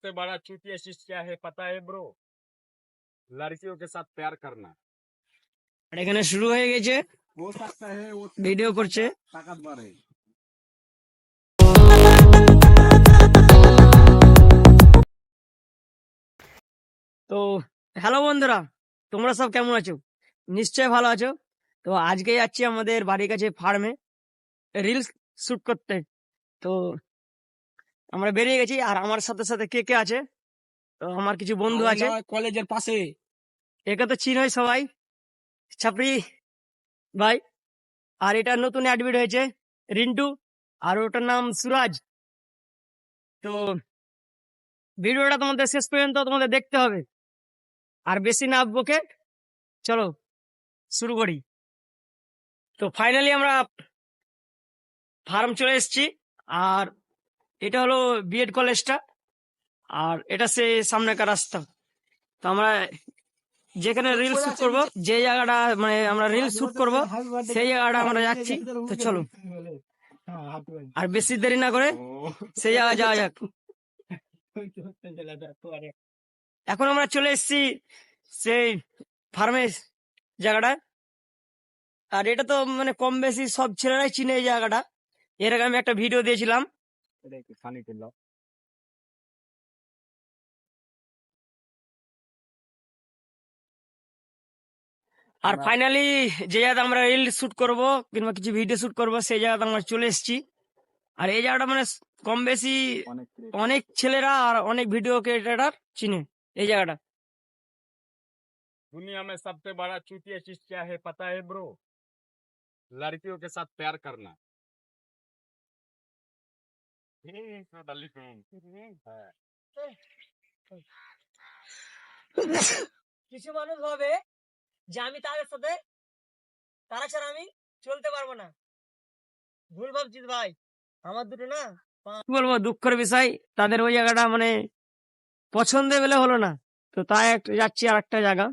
सबसे बड़ा चूतिया चीज क्या है पता है ब्रो? लड़कियों के साथ प्यार करना। আর এখানে শুরু হয়ে গেছে हो सकता है वो ভিডিও করছে। ताकतवर है। তো হ্যালো বন্ধুরা, তোমরা সব কেমন আছো? নিশ্চয় ভালো আছো। তো আজকে যাচ্ছি আমাদের বাড়ির কাছে ফার্মে রিলস শুট করতে। তো আমরা বেরিয়ে গেছি, আর আমার সাথে সাথে কে কে আছে? তো আমার কিছু বন্ধু আছে, কলেজের পাশে। একে তো চিনোই সবাই, ছাপড়ি ভাই। আর এটা নতুন অ্যাডমিট হয়েছে রিন্টু, আর ওটার নাম সুরাজ। তো ভিডিওটা তোমাদের শেষ পর্যন্ত তোমাদের দেখতে হবে, আর বেশি না বকে চলো শুরু করি। তো ফাইনালি আমরা ফার্ম চলে এসেছি, আর এটা হলো বিএড কলেজটা, আর এটা সে সামনেকার রাস্তা। তো আমরা যেখানে রিল শুট করব, যে জায়গাটা মানে আমরা রিল শুট করব সেই জায়গাটা আমরা যাচ্ছি। তো চলো আর বেশি দেরি না করে সেই জায়গায় যাওয়া যাক। এখন আমরা চলে এসেছি সেই ফার্মের জায়গাটা, আর এটা তো মানে কম বেশি সব ছেলেরাই চিনে এই জায়গাটা। এর আগে আমি একটা ভিডিও দিয়েছিলাম। আর ফাইনালি যে জায়গাতে আমরা রিল শুট করব কিংবা কিছু ভিডিও শুট করব সেই জায়গাতে আমরা চলে এসেছি। আর এই জায়গাটা মানে কম বেশি অনেক ছেলেরা আর অনেক ভিডিও ক্রিয়েটার চিনে এই জায়গাটা। दुनिया में सबसे बड़ा चूतिया चीज क्या है पता है ब्रो? लड़कियों के साथ प्यार करना। হ্যাঁ। কিছু মানুষ ভাবে যে আমি তাদের সাথে, তারা ছাড়া আমি চলতে পারবো না। ভুল ভাবছিস ভাই, আমার দুটো না কি বলবো, দুঃখের বিষয় তাদের ওই জায়গাটা মানে পছন্দের বলে হলো না। তো তাই যাচ্ছি আর একটা জায়গা।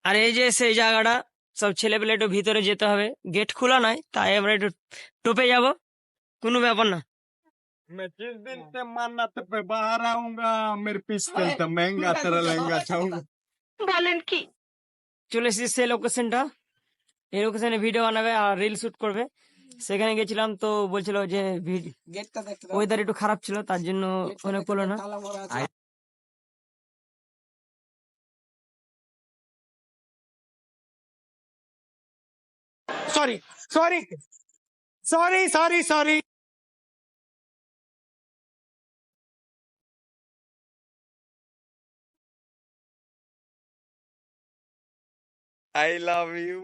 আর এই যে সেই জায়গাটা, সব ছেলে পেলে একটু ভিতরে যেতে হবে, গেট খোলা নাই, তাই আমরা একটু টোপে যাব, কোনো ব্যাপার না। मैं जिस दिन से मन्नत पे बाहर आऊंगा मेरे पिस्टल तो महंगा तेरा लहंगा चाहूंगा। বলেন কি? চলে এসেছি সেই লোকেশনটা, এই লোকেশনে ভিডিও বানাবে আর রিল শুট করবে। সেখানে গেছিলাম, তো বলছিল যে ওয়েদার একটু খারাপ ছিল, তার জন্য ওখানে করলো না। Sorry, sorry, sorry. I love you.